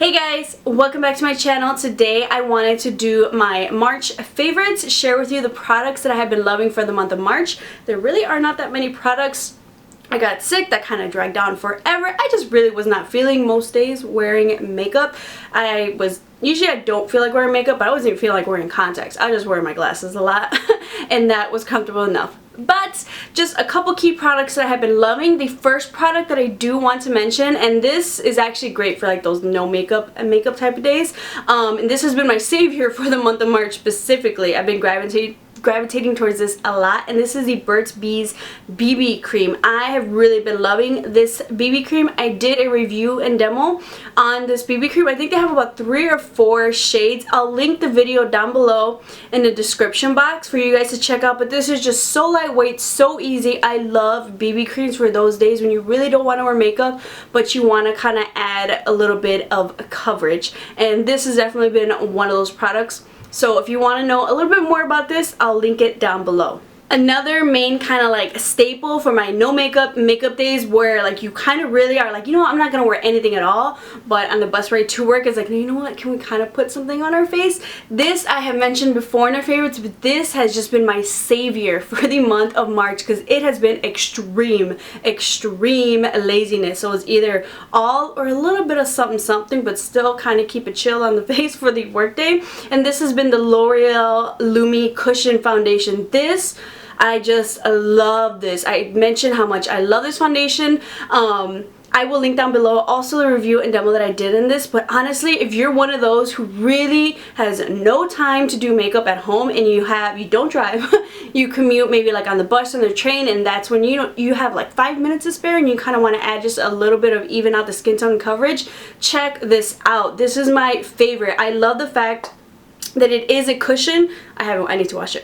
Hey guys, welcome back to my channel. Today I wanted to do my March favorites, share with you the products that I have been loving for the month of March. There really are not that many products. I got sick, that kind of dragged on forever. I just really was not feeling most days wearing makeup. Usually I don't feel like wearing makeup, but I wasn't even feeling like wearing contacts. I just wear my glasses a lot and that was comfortable enough. But just a couple key products that I have been loving. The first product that I do want to mention, and this is actually great for like those no makeup and makeup type of days, and this has been my savior for the month of March specifically. I've been gravitating towards this a lot, and this is the Burts Bees BB cream. I have really been loving this BB cream. I did a review and demo on this BB cream. I think they have about 3 or 4 shades. I'll link the video down below in the description box for you guys to check out, but this is just so lightweight, so easy. I love BB creams for those days when you really don't want to wear makeup but you want to kind of add a little bit of coverage, and this has definitely been one of those products. So if you want to know a little bit more about this, I'll link it down below. Another main kind of like staple for my no makeup days where like you kind of really are like, you know what, I'm not going to wear anything at all, but on the bus ride to work it's like, you know what, can we kind of put something on our face? This I have mentioned before in our favorites, but this has just been my savior for the month of March because it has been extreme laziness. So it's either all or a little bit of something, but still kind of keep it chill on the face for the workday. And this has been the L'Oreal Lumi Cushion Foundation. I just love this. I mentioned how much I love this foundation. I will link down below also the review and demo that I did in this, but honestly, if you're one of those who really has no time to do makeup at home and you don't drive, you commute maybe like on the bus or the train, and that's when you have like 5 minutes to spare and you kind of want to add just a little bit of even out the skin tone coverage, check this out. This is my favorite. I love the fact that it is a cushion. I need to wash it.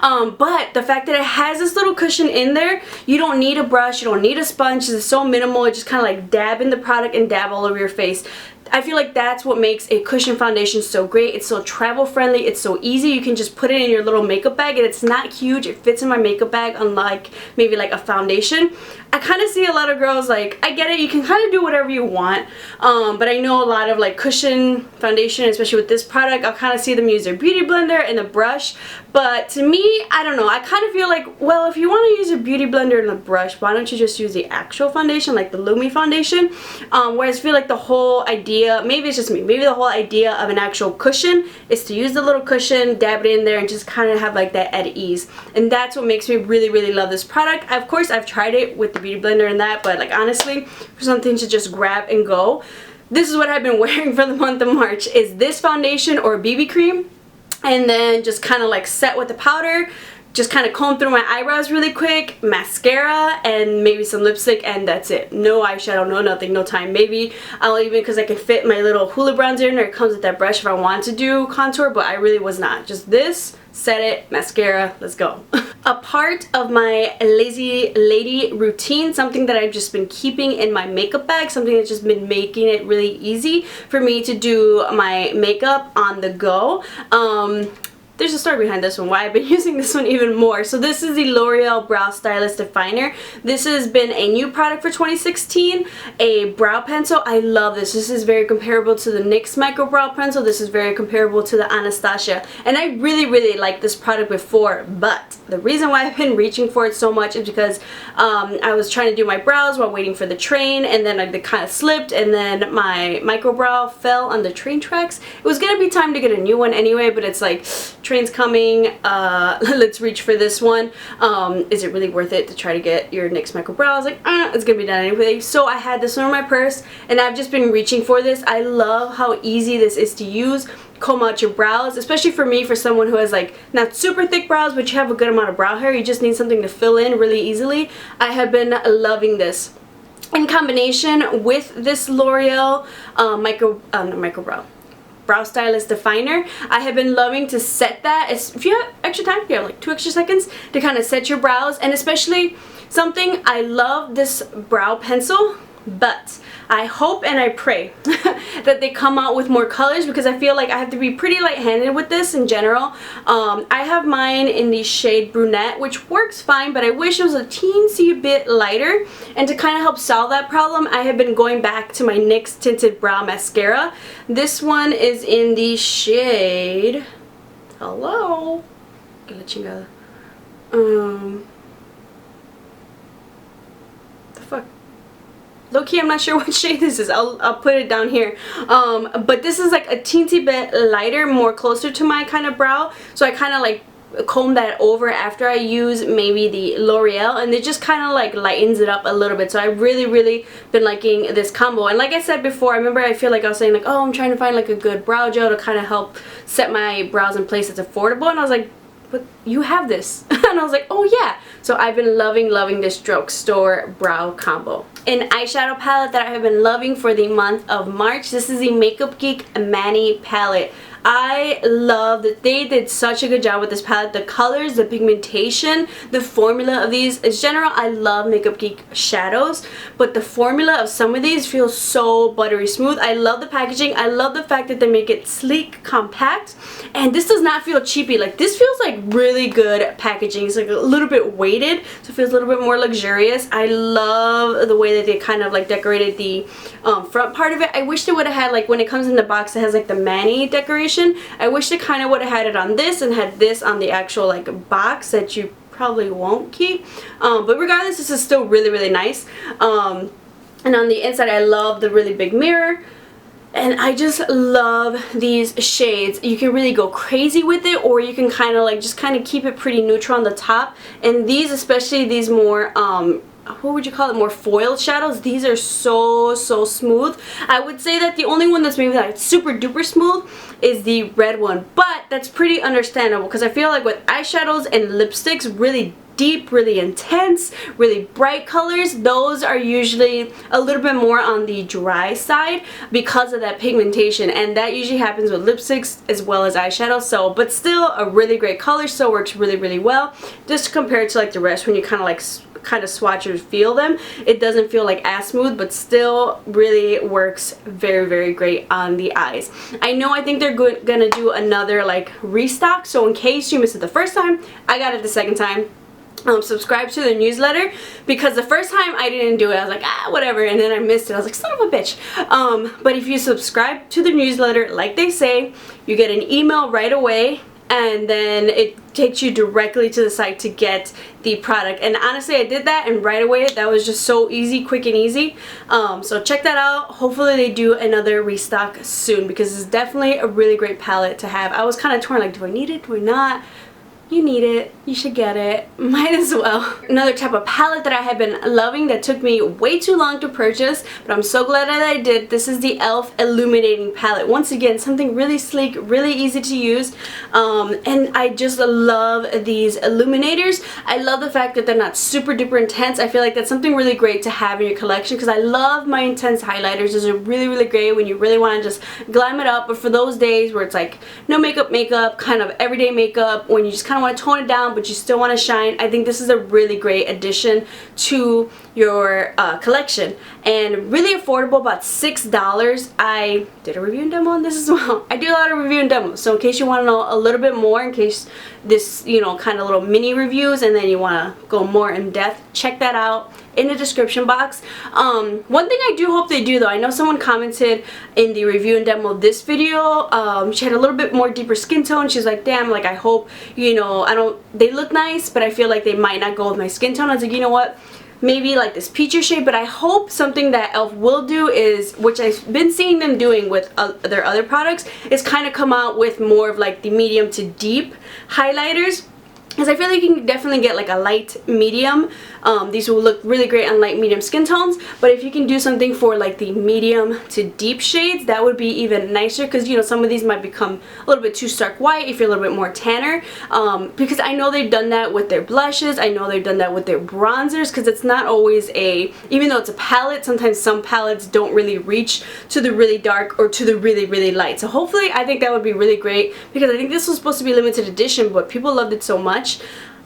But the fact that it has this little cushion in there, you don't need a brush, you don't need a sponge. It's so minimal. It just kind of like dab in the product and dab all over your face. I feel like that's what makes a cushion foundation so great. It's so travel friendly, it's so easy. You can just put it in your little makeup bag and it's not huge. It fits in my makeup bag, unlike maybe like a foundation. I kind of see a lot of girls like, I get it, you can kind of do whatever you want, but I know a lot of like cushion foundation, especially with this product, I'll kind of see them use their beauty blender and a brush. But to me, I don't know, I kind of feel like, well, if you want to use a beauty blender and a brush, why don't you just use the actual foundation, like the Lumi foundation? Whereas I feel like the whole idea, maybe it's just me, maybe the whole idea of an actual cushion is to use the little cushion, dab it in there, and just kind of have like that at ease. And that's what makes me really love this product. Of course, I've tried it with the beauty blender and that, but like honestly, for something to just grab and go, this is what I've been wearing for the month of March, is this foundation or BB cream, and then just kind of like set with the powder, just kind of comb through my eyebrows really quick, mascara, and maybe some lipstick, and that's it. No eyeshadow, no nothing, no time. Maybe I'll even, because I can fit my little hula bronzer in there, it comes with that brush if I want to do contour, but I really was not. Just this, set it, mascara, let's go. A part of my lazy lady routine, something that I've just been keeping in my makeup bag, something that's just been making it really easy for me to do my makeup on the go. There's a story behind this one, why I've been using this one even more. So this is the L'Oreal Brow Stylist Definer. This has been a new product for 2016, a brow pencil. I love this. This is very comparable to the NYX Micro Brow Pencil. This is very comparable to the Anastasia. And I really liked this product before, but the reason why I've been reaching for it so much is because I was trying to do my brows while waiting for the train, and then they kind of slipped, and then my micro brow fell on the train tracks. It was going to be time to get a new one anyway, but it's like, train's coming, let's reach for this one. Is it really worth it to try to get your NYX Micro Brow? I was like, it's gonna be done anyway. So I had this one in my purse and I've just been reaching for this. I love how easy this is to use. Comb out your brows, especially for me, for someone who has like not super thick brows but you have a good amount of brow hair, you just need something to fill in really easily. I have been loving this. In combination with this L'Oreal Brow Stylist Definer, I have been loving to set that. If you have extra time, you have like 2 extra seconds to kind of set your brows, and especially something, I love this brow pencil, but I hope and I pray that they come out with more colors, because I feel like I have to be pretty light-handed with this in general. I have mine in the shade Brunette, which works fine, but I wish it was a teensy bit lighter. And to kind of help solve that problem, I have been going back to my NYX Tinted Brow Mascara. This one is in the shade... Hello? The fuck? Low-key, I'm not sure what shade this is. I'll put it down here. But this is like a teensy bit lighter, more closer to my kind of brow. So I kind of like comb that over after I use maybe the L'Oreal, and it just kind of like lightens it up a little bit. So I've really been liking this combo. And like I said before, I remember I feel like I was saying like, oh, I'm trying to find like a good brow gel to kind of help set my brows in place that's affordable. And I was like, but you have this. And I was like, oh yeah. So I've been loving this drugstore brow combo. An eyeshadow palette that I have been loving for the month of March. This is the Makeup Geek Mani palette. I love that they did such a good job with this palette. The colors, the pigmentation, the formula of these. In general, I love Makeup Geek shadows, but the formula of some of these feels so buttery smooth. I love the packaging. I love the fact that they make it sleek, compact, and this does not feel cheapy. Like, this feels like really good packaging. It's like a little bit weighted, so it feels a little bit more luxurious. I love the way that they kind of like decorated the front part of it. I wish they would have had, like, when it comes in the box, it has like the Mani decoration. I wish they kind of would have had it on this and had this on the actual like box that you probably won't keep. But regardless, this is still really nice. And on the inside, I love the really big mirror. And I just love these shades. You can really go crazy with it, or you can kind of like just kind of keep it pretty neutral on the top. And these, especially these more what would you call it, more foiled shadows, these are so smooth. I would say that the only one that's maybe like super duper smooth is the red one, but that's pretty understandable because I feel like with eyeshadows and lipsticks, really deep, really intense, really bright colors, those are usually a little bit more on the dry side because of that pigmentation, and that usually happens with lipsticks as well as eyeshadow. So, but still a really great color, still works really well, just compared to like the rest when you kind of swatch or feel them. It doesn't feel like as smooth, but still really works very great on the eyes. I think they're gonna do another like restock, so in case you missed it the first time, I got it the second time. Subscribe to the newsletter, because the first time I didn't do it, I was like, ah, whatever, and then I missed it. I was like, son of a bitch. But if you subscribe to the newsletter, like they say, you get an email right away, and then it takes you directly to the site to get the product. And honestly, I did that, and right away that was just so easy, quick and easy. So check that out. Hopefully they do another restock soon, because it's definitely a really great palette to have. I was kind of torn, like, do I need it, do I not? You need it. You should get it. Might as well. Another type of palette that I have been loving that took me way too long to purchase, but I'm so glad that I did. This is the e.l.f. Illuminating Palette. Once again, something really sleek, really easy to use. And I just love these illuminators. I love the fact that they're not super duper intense. I feel like that's something really great to have in your collection, because I love my intense highlighters. Those are really great when you really want to just glam it up. But for those days where it's like no makeup, kind of everyday makeup, when you just kind of want to tone it down but you still want to shine, I think this is a really great addition to your collection, and really affordable, about $6. I did a review and demo on this as well. I do a lot of review and demos, so in case you want to know a little bit more, in case this, you know, kind of little mini reviews and then you want to go more in depth, check that out in the description box. One thing I do hope they do though, I know someone commented in the review and demo of this video, she had a little bit more deeper skin tone. She's like, damn, like I hope, you know, they look nice, but I feel like they might not go with my skin tone. I was like, you know what, maybe like this peachy shade. But I hope something that e.l.f. will do is, which I've been seeing them doing with their other products, is kind of come out with more of like the medium to deep highlighters. Because I feel like you can definitely get like a light medium. These will look really great on light medium skin tones, but if you can do something for like the medium to deep shades, that would be even nicer, because you know some of these might become a little bit too stark white if you're a little bit more tanner. Because I know they've done that with their blushes, I know they've done that with their bronzers, because it's not always even though it's a palette, sometimes some palettes don't really reach to the really dark or to the really light. So hopefully, I think that would be really great, because I think this was supposed to be limited edition, but people loved it so much.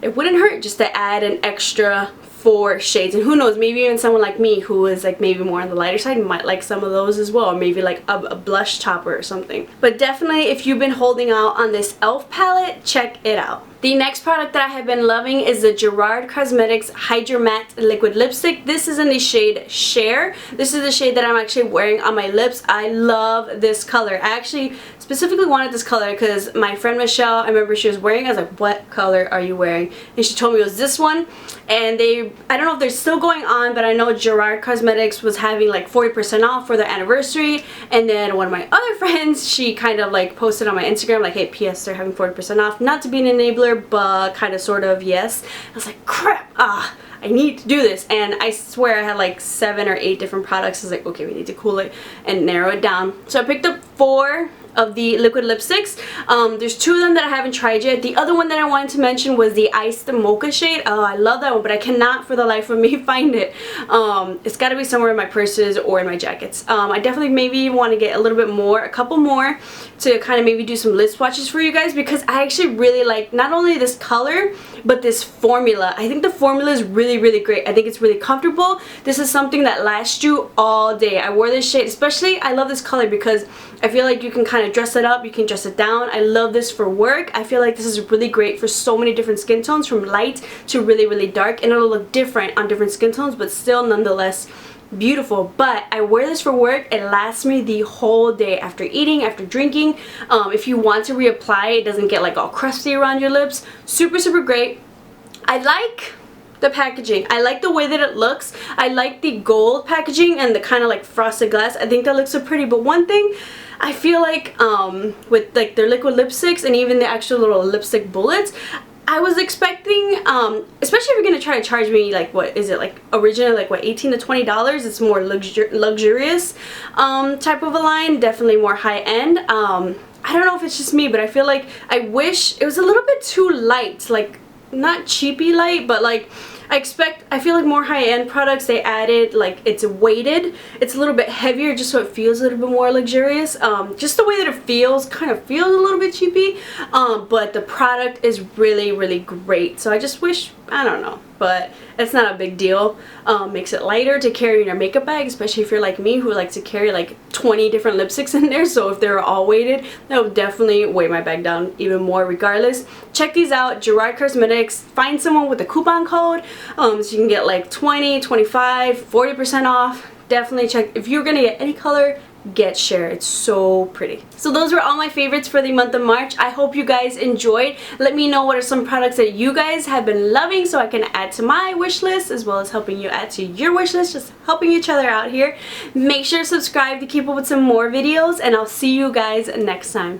It wouldn't hurt just to add an extra 4 shades, and who knows, maybe even someone like me who is like maybe more on the lighter side might like some of those as well, or maybe like a blush topper or something. But definitely, if you've been holding out on this e.l.f. palette, check it out. The next product that I have been loving is the Gerard Cosmetics Hydra-Matte Liquid Lipstick. This is in the shade Cher. This is the shade that I'm actually wearing on my lips. I love this color. I actually specifically wanted this color because my friend Michelle, I remember she was wearing it. I was like, what color are you wearing? And she told me it was this one. And I don't know if they're still going on, but I know Gerard Cosmetics was having like 40% off for their anniversary. And then one of my other friends, she kind of like posted on my Instagram like, hey, PS, they're having 40% off. Not to be an enabler, but kind of sort of yes. I was like, crap, I need to do this. And I swear I had like 7 or 8 different products. I was like, okay, we need to cool it and narrow it down. So I picked up 4 of the liquid lipsticks. There's 2 of them that I haven't tried yet. The other one that I wanted to mention was the Iced Mocha shade. Oh, I love that one, but I cannot for the life of me find it. It's got to be somewhere in my purses or in my jackets. I definitely maybe want to get a little bit more, a couple more, to kind of maybe do some lip swatches for you guys, because I actually really like not only this color but this formula. I think the formula is really, really great. I think it's really comfortable. This is something that lasts you all day. I wore this shade, especially I love this color because I feel like you can kind of dress it up, you can dress it down. I love this for work. I feel like this is really great for so many different skin tones, from light to really, really dark, and it'll look different on different skin tones, but still nonetheless beautiful. But I wear this for work. It lasts me the whole day, after eating, after drinking. If you want to reapply, it doesn't get like all crusty around your lips. Super, super great. I like the packaging. I like the way that it looks. I like the gold packaging and the kind of like frosted glass. I think that looks so pretty. But one thing I feel like with like their liquid lipsticks and even the actual little lipstick bullets, I was expecting, especially if you're gonna try to charge me like, what is it, like originally like what, $18 to $20? It's more luxurious type of a line, definitely more high end. I don't know if it's just me, but I feel like I wish it was a little bit too light, like not cheapy light, but like I feel like more high-end products, they added like it's weighted, it's a little bit heavier just so it feels a little bit more luxurious. Just the way that it feels kind of feels a little bit cheapy, but the product is really, really great. So I just wish, I don't know, but it's not a big deal. Makes it lighter to carry in your makeup bag, especially if you're like me who likes to carry like 20 different lipsticks in there. So if they're all weighted, that would definitely weigh my bag down even more regardless. Check these out, Gerard Cosmetics. Find someone with a coupon code so you can get like 20, 25, 40% off. Definitely check. If you're gonna get any color, get Cher. It's so pretty. So those were all my favorites for the month of March. I hope you guys enjoyed. Let me know what are some products that you guys have been loving so I can add to my wish list, as well as helping you add to your wish list, just helping each other out here. Make sure to subscribe to keep up with some more videos, and I'll see you guys next time.